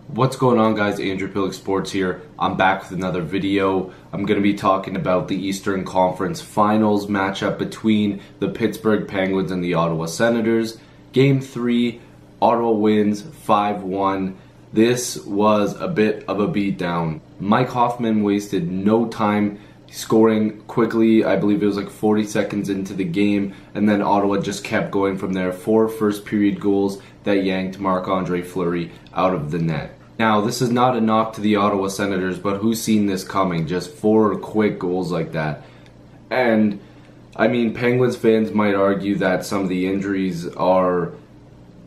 What's going on, guys? Andrew Piluk Sports here. I'm back with another video. I'm going to be talking about the Eastern Conference Finals matchup between the Pittsburgh Penguins and the Ottawa Senators. Game 3, Ottawa wins 5-1. This was a bit of a beatdown. Mike Hoffman wasted no time scoring quickly. I believe it was like 40 seconds into the game, and then Ottawa just kept going from there. 4 first period goals that yanked Marc-Andre Fleury out of the net. Now, this is not a knock to the Ottawa Senators, but who's seen this coming? Just 4 quick goals like that. And I mean, Penguins fans might argue that some of the injuries are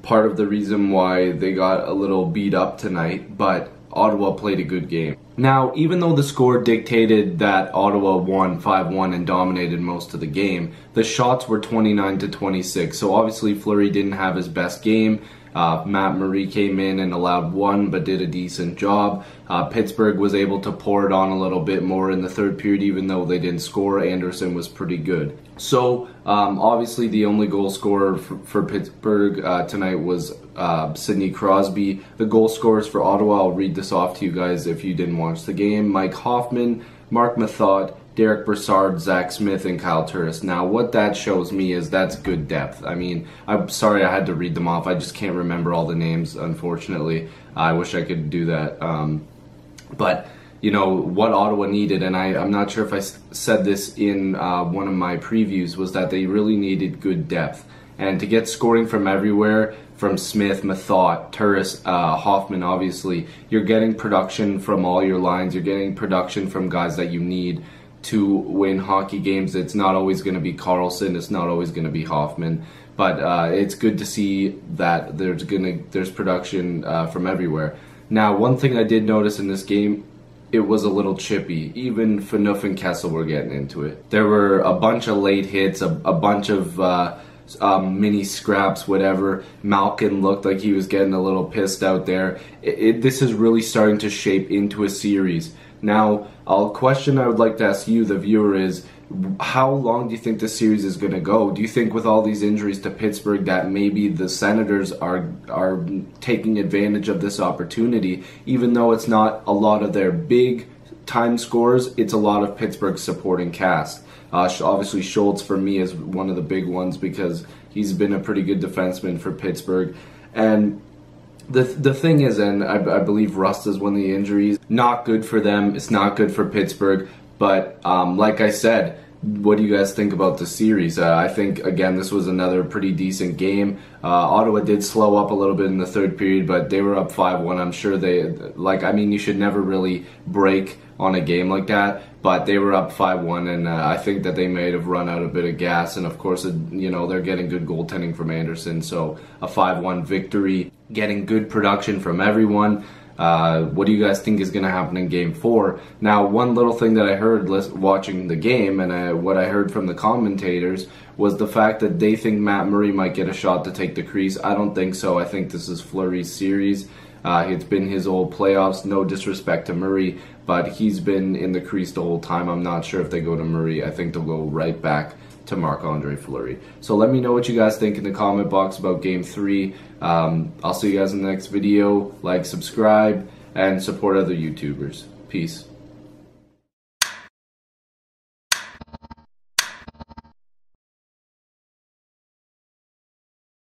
part of the reason why they got a little beat up tonight, but Ottawa played a good game. Now, even though the score dictated that Ottawa won 5-1 and dominated most of the game, the shots were 29-26, so obviously Fleury didn't have his best game. Matt Murray came in and allowed 1 but did a decent job. Pittsburgh was able to pour it on a little bit more in the third period, even though they didn't score. Anderson was pretty good. So obviously the only goal scorer for Pittsburgh tonight was Sidney Crosby. The goal scorers for Ottawa, I'll read this off to you guys if you didn't watch the game: Mike Hoffman, Mark Method, Derek Brassard, Zach Smith, and Kyle Turris. Now, what that shows me is that's good depth. I mean, I'm sorry I had to read them off. I just can't remember all the names, unfortunately. I wish I could do that. But, you know, what Ottawa needed, and I'm not sure if I said this in one of my previews, was that they really needed good depth. And to get scoring from everywhere, from Smith, Method, Turris, Hoffman, obviously, you're getting production from all your lines. You're getting production from guys that you need to win hockey games. It's not always going to be Carlson. It's not always going to be Hoffman. But it's good to see that there's production from everywhere. Now, one thing I did notice in this game, it was a little chippy. Even Phaneuf and Kessel were getting into it. There were a bunch of late hits, a bunch of mini scraps, whatever. Malkin looked like he was getting a little pissed out there. This is really starting to shape into a series. Now, a question I would like to ask you, the viewer, is how long do you think this series is going to go? Do you think with all these injuries to Pittsburgh that maybe the Senators are taking advantage of this opportunity, even though it's not a lot of their big time scores, it's a lot of Pittsburgh's supporting cast? Obviously, Schultz for me is one of the big ones because he's been a pretty good defenseman for Pittsburgh. And the thing is, and I believe rust is one of the injuries, not good for them. It's not good for Pittsburgh. But like I said, what do you guys think about the series? I think, again, this was another pretty decent game. Ottawa did slow up a little bit in the third period, but they were up 5-1. I'm sure you should never really break on a game like that, but they were up 5-1, and I think that they may have run out a bit of gas, and of course, they're getting good goaltending from Anderson, so a 5-1 victory, getting good production from everyone. What do you guys think is going to happen in Game 4? Now, one little thing that I heard watching the game, and what I heard from the commentators, was the fact that they think Matt Murray might get a shot to take the crease. I don't think so. I think this is Fleury's series. It's been his old playoffs. No disrespect to Murray, but he's been in the crease the whole time. I'm not sure if they go to Murray. I think they'll go right back to Marc-Andre Fleury. So let me know what you guys think in the comment box about Game 3. I'll see you guys in the next video. Like, subscribe, and support other YouTubers. Peace.